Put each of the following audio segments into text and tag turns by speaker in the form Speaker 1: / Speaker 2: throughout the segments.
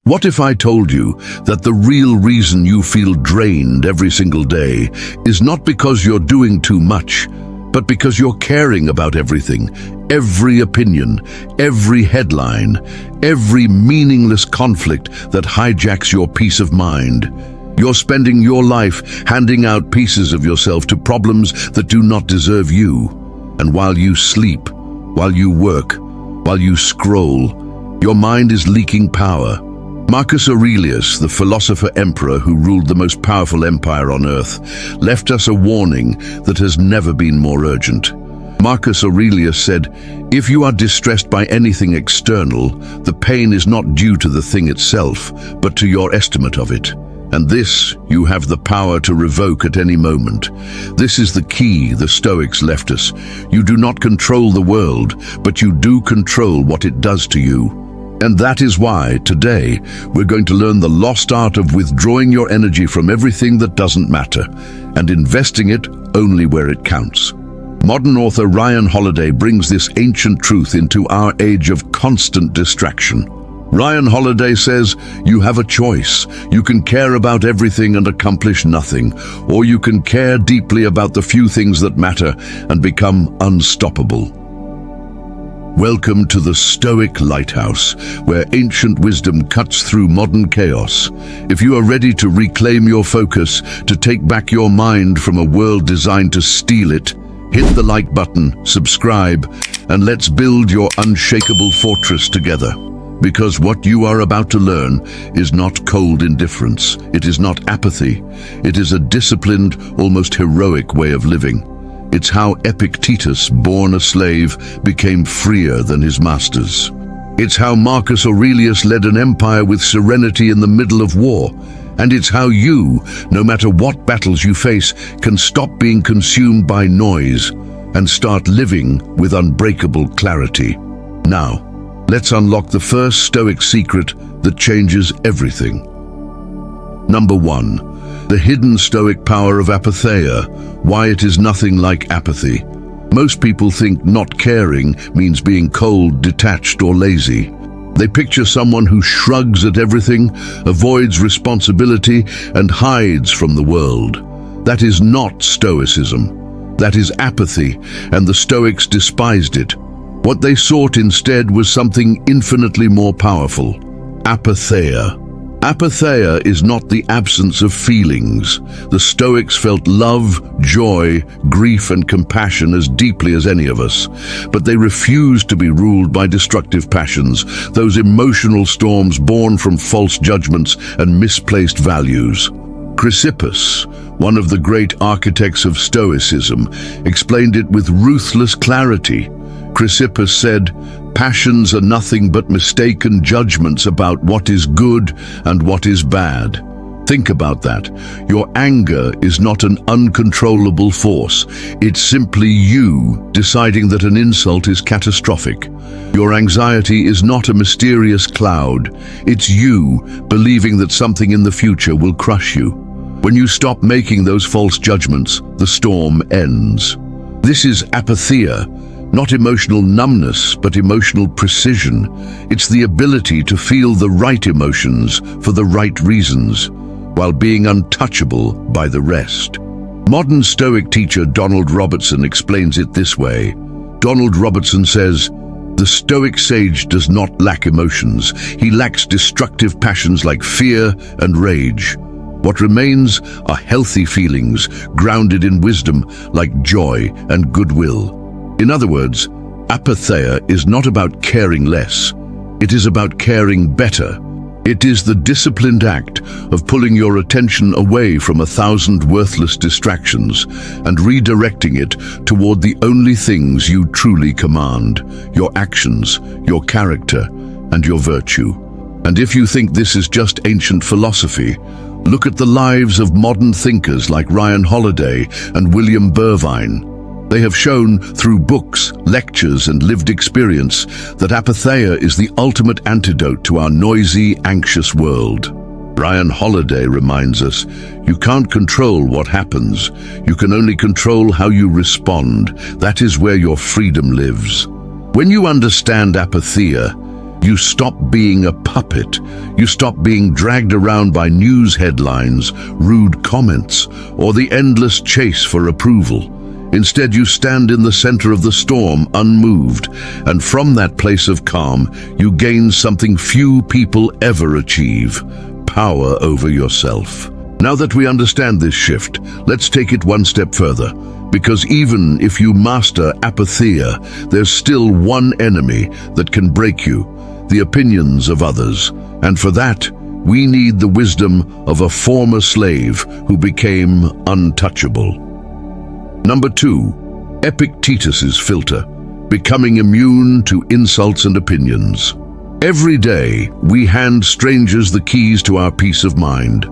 Speaker 1: What if I told you that the real reason you feel drained every single day is not because you're doing too much, but because you're caring about everything, every opinion, every headline, every meaningless conflict that hijacks your peace of mind? You're spending your life handing out pieces of yourself to problems that do not deserve you. And while you sleep, while you work, while you scroll, your mind is leaking power. Marcus Aurelius, the philosopher emperor who ruled the most powerful empire on earth, left us a warning that has never been more urgent. Marcus Aurelius said, "If you are distressed by anything external, the pain is not due to the thing itself, but to your estimate of it. And this you have the power to revoke at any moment." This is the key the Stoics left us. You do not control the world, but you do control what it does to you. And that is why, today, we're going to learn the lost art of withdrawing your energy from everything that doesn't matter, and investing it only where it counts. Modern author Ryan Holiday brings this ancient truth into our age of constant distraction. Ryan Holiday says, you have a choice. You can care about everything and accomplish nothing, or you can care deeply about the few things that matter and become unstoppable. Welcome to the Stoic Lighthouse, where ancient wisdom cuts through modern chaos. If you are ready to reclaim your focus, to take back your mind from a world designed to steal it, hit the like button, subscribe, and let's build your unshakable fortress together. Because what you are about to learn is not cold indifference. It is not apathy. It is a disciplined, almost heroic way of living. It's how Epictetus, born a slave, became freer than his masters. It's how Marcus Aurelius led an empire with serenity in the middle of war. And it's how you, no matter what battles you face, can stop being consumed by noise and start living with unbreakable clarity. Now, let's unlock the first Stoic secret that changes everything. Number 1. The hidden Stoic power of Apatheia, why it is nothing like apathy. Most people think not caring means being cold, detached, or lazy. They picture someone who shrugs at everything, avoids responsibility, and hides from the world. That is not Stoicism. That is apathy, and the Stoics despised it. What they sought instead was something infinitely more powerful: apatheia. Apatheia is not the absence of feelings. The Stoics felt love, joy, grief, and compassion as deeply as any of us. But they refused to be ruled by destructive passions, those emotional storms born from false judgments and misplaced values. Chrysippus, one of the great architects of Stoicism, explained it with ruthless clarity. Chrysippus said, "Passions are nothing but mistaken judgments about what is good and what is bad." Think about that. Your anger is not an uncontrollable force. It's simply you deciding that an insult is catastrophic. Your anxiety is not a mysterious cloud. It's you believing that something in the future will crush you. When you stop making those false judgments, the storm ends. This is apatheia. Not emotional numbness, but emotional precision. It's the ability to feel the right emotions for the right reasons, while being untouchable by the rest. Modern Stoic teacher Donald Robertson explains it this way. Donald Robertson says, "The Stoic sage does not lack emotions. He lacks destructive passions like fear and rage. What remains are healthy feelings, grounded in wisdom like joy and goodwill." In other words, apatheia is not about caring less. It is about caring better. It is the disciplined act of pulling your attention away from 1,000 worthless distractions and redirecting it toward the only things you truly command: your actions, your character, and your virtue. And if you think this is just ancient philosophy, look at the lives of modern thinkers like Ryan Holiday and William Burvine. They have shown through books, lectures, and lived experience that apatheia is the ultimate antidote to our noisy, anxious world. Ryan Holiday reminds us, you can't control what happens. You can only control how you respond. That is where your freedom lives. When you understand apatheia, You stop being a puppet. You stop being dragged around by news headlines, rude comments, or the endless chase for approval. Instead, you stand in the center of the storm, unmoved, and from that place of calm, you gain something few people ever achieve: power over yourself. Now that we understand this shift, let's take it one step further. Because even if you master apatheia, there's still one enemy that can break you: the opinions of others. And for that, we need the wisdom of a former slave who became untouchable. Number 2, Epictetus's filter: becoming immune to insults and opinions. Every day, we hand strangers the keys to our peace of mind.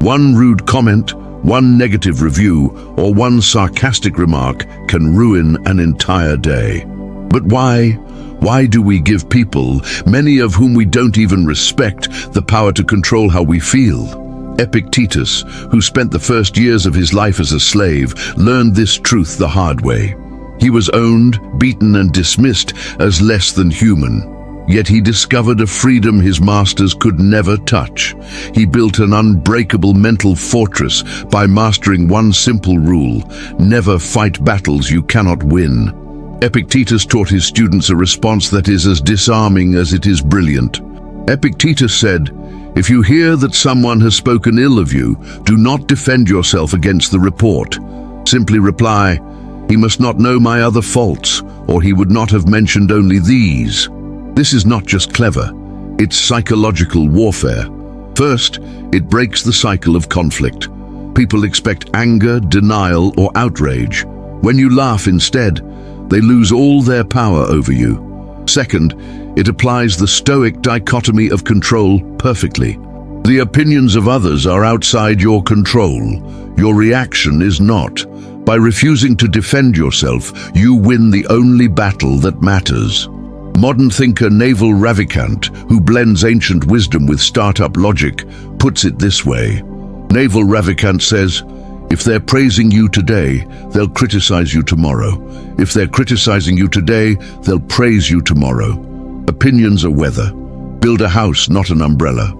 Speaker 1: One rude comment, one negative review, or one sarcastic remark can ruin an entire day. But why? Why do we give people, many of whom we don't even respect, the power to control how we feel? Epictetus, who spent the first years of his life as a slave, learned this truth the hard way. He was owned, beaten, and dismissed as less than human. Yet he discovered a freedom his masters could never touch. He built an unbreakable mental fortress by mastering one simple rule: never fight battles you cannot win. Epictetus taught his students a response that is as disarming as it is brilliant. Epictetus said, "If you hear that someone has spoken ill of you, do not defend yourself against the report. Simply reply, 'He must not know my other faults, or he would not have mentioned only these.'" This is not just clever, it's psychological warfare. First, it breaks the cycle of conflict. People expect anger, denial, or outrage. When you laugh instead, they lose all their power over you. Second, it applies the Stoic dichotomy of control perfectly. The opinions of others are outside your control. Your reaction is not. By refusing to defend yourself, you win the only battle that matters. Modern thinker Naval Ravikant, who blends ancient wisdom with startup logic, puts it this way. Naval Ravikant says, "If they're praising you today, they'll criticize you tomorrow. If they're criticizing you today, they'll praise you tomorrow. Opinions are weather. Build a house, not an umbrella."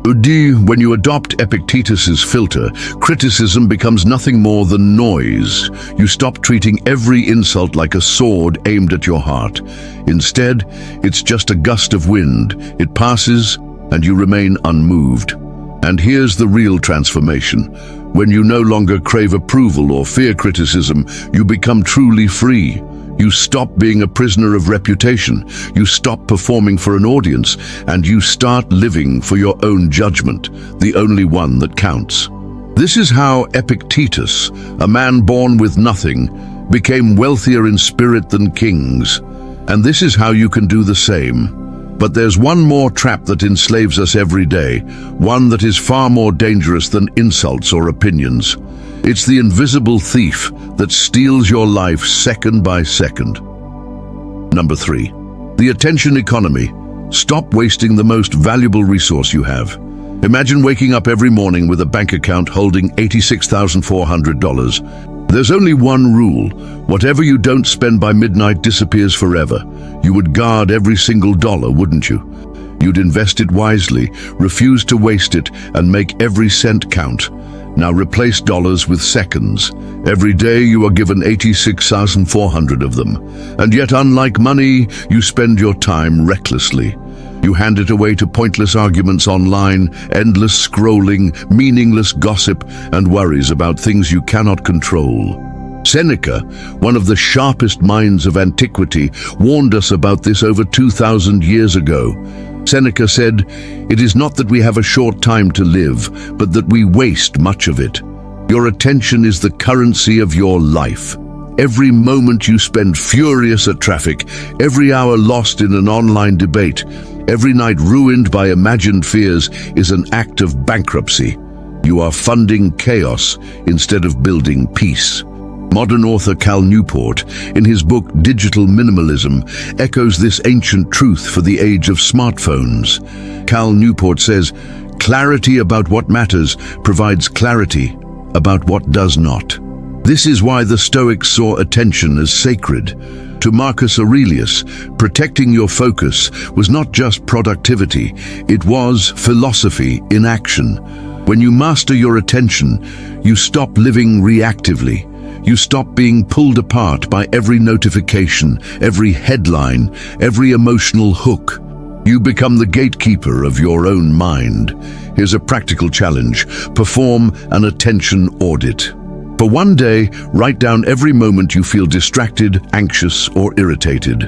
Speaker 1: When you adopt Epictetus's filter, criticism becomes nothing more than noise. You stop treating every insult like a sword aimed at your heart. Instead, it's just a gust of wind. It passes, and you remain unmoved. And here's the real transformation. When you no longer crave approval or fear criticism, you become truly free. You stop being a prisoner of reputation, you stop performing for an audience, and you start living for your own judgment, the only one that counts. This is how Epictetus, a man born with nothing, became wealthier in spirit than kings. And this is how you can do the same. But there's one more trap that enslaves us every day, one that is far more dangerous than insults or opinions. It's the invisible thief that steals your life second by second. Number 3, the attention economy. Stop wasting the most valuable resource you have. Imagine waking up every morning with a bank account holding $86,400. There's only one rule: whatever you don't spend by midnight disappears forever. You would guard every single dollar, wouldn't you? You'd invest it wisely, refuse to waste it, and make every cent count. Now replace dollars with seconds. Every day you are given 86,400 of them. And yet, unlike money, you spend your time recklessly. You hand it away to pointless arguments online, endless scrolling, meaningless gossip, and worries about things you cannot control. Seneca, one of the sharpest minds of antiquity, warned us about this over 2,000 years ago. Seneca said, "It is not that we have a short time to live, but that we waste much of it. Your attention is the currency of your life. Every moment you spend furious at traffic, every hour lost in an online debate, every night ruined by imagined fears is an act of bankruptcy. You are funding chaos instead of building peace." Modern author Cal Newport, in his book Digital Minimalism, echoes this ancient truth for the age of smartphones. Cal Newport says, "Clarity about what matters provides clarity about what does not." This is why the Stoics saw attention as sacred. To Marcus Aurelius, protecting your focus was not just productivity, it was philosophy in action. When you master your attention, you stop living reactively. You stop being pulled apart by every notification, every headline, every emotional hook. You become the gatekeeper of your own mind. Here's a practical challenge. Perform an attention audit. For one day, write down every moment you feel distracted, anxious, or irritated.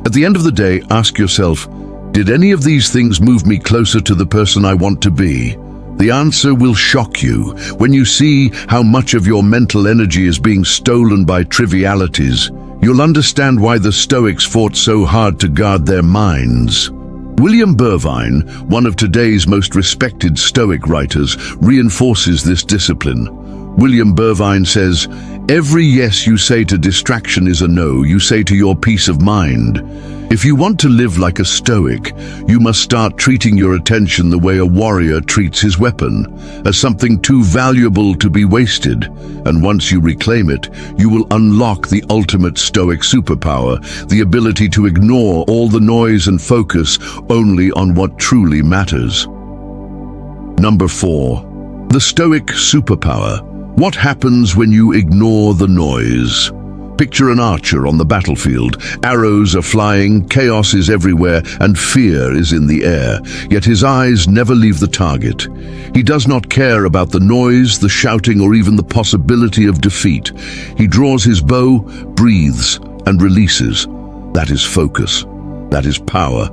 Speaker 1: At the end of the day, ask yourself, did any of these things move me closer to the person I want to be? The answer will shock you when you see how much of your mental energy is being stolen by trivialities. You'll understand why the Stoics fought so hard to guard their minds. William Burvine, one of today's most respected Stoic writers, reinforces this discipline. William Burvine says, "Every yes you say to distraction is a no you say to your peace of mind." If you want to live like a Stoic, you must start treating your attention the way a warrior treats his weapon, as something too valuable to be wasted. And once you reclaim it, you will unlock the ultimate Stoic superpower, the ability to ignore all the noise and focus only on what truly matters. Number 4. The Stoic superpower. What happens when you ignore the noise? Picture an archer on the battlefield. Arrows are flying, chaos is everywhere, and fear is in the air. Yet his eyes never leave the target. He does not care about the noise, the shouting, or even the possibility of defeat. He draws his bow, breathes, and releases. That is focus. That is power.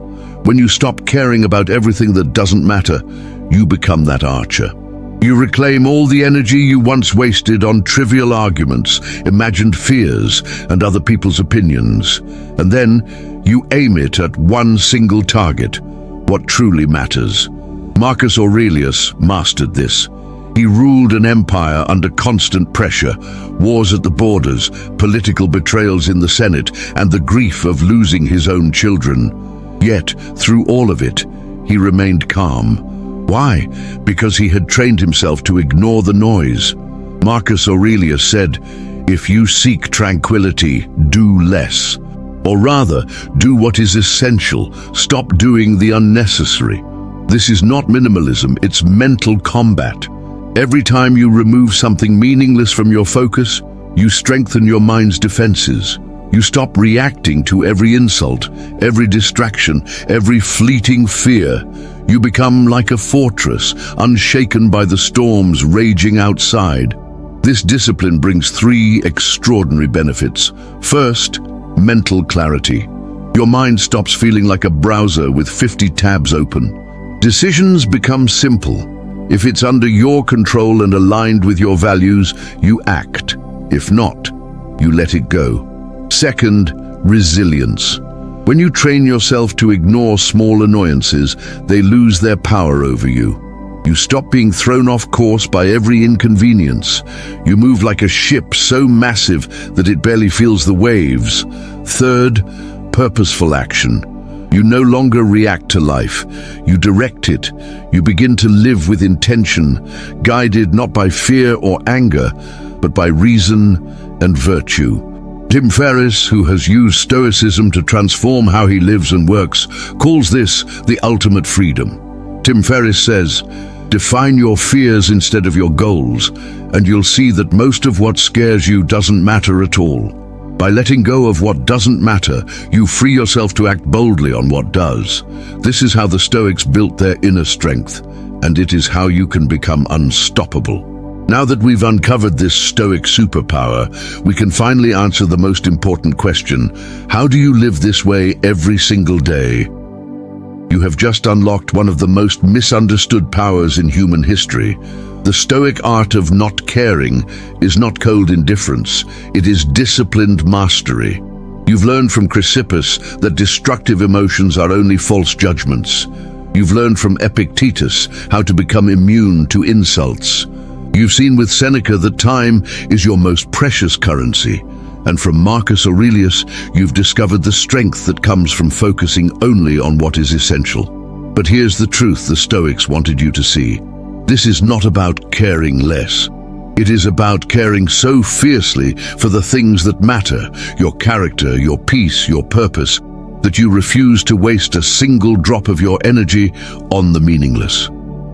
Speaker 1: When you stop caring about everything that doesn't matter, you become that archer. You reclaim all the energy you once wasted on trivial arguments, imagined fears, and other people's opinions. And then you aim it at one single target, what truly matters. Marcus Aurelius mastered this. He ruled an empire under constant pressure, wars at the borders, political betrayals in the Senate, and the grief of losing his own children. Yet, through all of it, he remained calm. Why? Because he had trained himself to ignore the noise. Marcus Aurelius said, "If you seek tranquility, do less. Or rather, do what is essential. Stop doing the unnecessary." This is not minimalism, it's mental combat. Every time you remove something meaningless from your focus, you strengthen your mind's defenses. You stop reacting to every insult, every distraction, every fleeting fear. You become like a fortress, unshaken by the storms raging outside. This discipline brings 3 extraordinary benefits. First, mental clarity. Your mind stops feeling like a browser with 50 tabs open. Decisions become simple. If it's under your control and aligned with your values, you act. If not, you let it go. Second, resilience. When you train yourself to ignore small annoyances, they lose their power over you. You stop being thrown off course by every inconvenience. You move like a ship so massive that it barely feels the waves. Third, purposeful action. You no longer react to life. You direct it. You begin to live with intention, guided not by fear or anger, but by reason and virtue. Tim Ferriss, who has used Stoicism to transform how he lives and works, calls this the ultimate freedom. Tim Ferriss says, "Define your fears instead of your goals, and you'll see that most of what scares you doesn't matter at all." By letting go of what doesn't matter, you free yourself to act boldly on what does. This is how the Stoics built their inner strength, and it is how you can become unstoppable. Now that we've uncovered this Stoic superpower, we can finally answer the most important question: how do you live this way every single day? You have just unlocked one of the most misunderstood powers in human history. The Stoic art of not caring is not cold indifference, it is disciplined mastery. You've learned from Chrysippus that destructive emotions are only false judgments. You've learned from Epictetus how to become immune to insults. You've seen with Seneca that time is your most precious currency. And from Marcus Aurelius, you've discovered the strength that comes from focusing only on what is essential. But here's the truth the Stoics wanted you to see. This is not about caring less. It is about caring so fiercely for the things that matter, your character, your peace, your purpose, that you refuse to waste a single drop of your energy on the meaningless.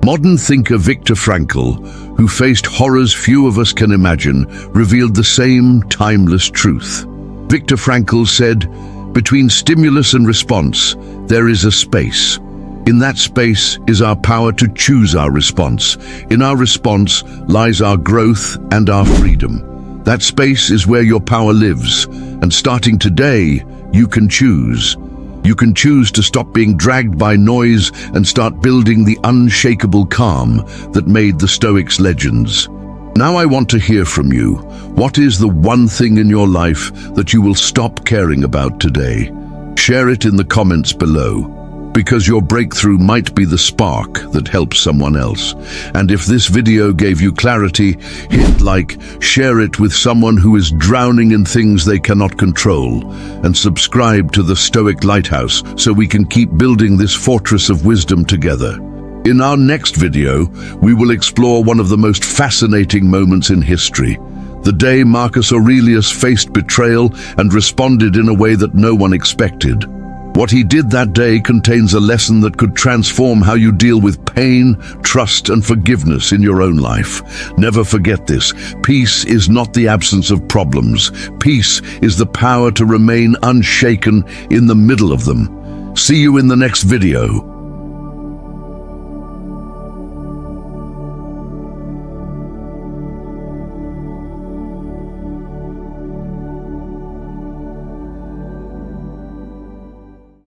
Speaker 1: Modern thinker Viktor Frankl, who faced horrors few of us can imagine, revealed the same timeless truth. Viktor Frankl said, "Between stimulus and response, there is a space. In that space is our power to choose our response. In our response lies our growth and our freedom. That space is where your power lives, and starting today, you can choose. You can choose to stop being dragged by noise and start building the unshakable calm that made the Stoics legends." Now I want to hear from you. What is the one thing in your life that you will stop caring about today? Share it in the comments below, because your breakthrough might be the spark that helps someone else. And if this video gave you clarity, hit like, share it with someone who is drowning in things they cannot control, and subscribe to the Stoic Lighthouse so we can keep building this fortress of wisdom together. In our next video, we will explore one of the most fascinating moments in history, the day Marcus Aurelius faced betrayal and responded in a way that no one expected. What he did that day contains a lesson that could transform how you deal with pain, trust, and forgiveness in your own life. Never forget this. Peace is not the absence of problems. Peace is the power to remain unshaken in the middle of them. See you in the next video.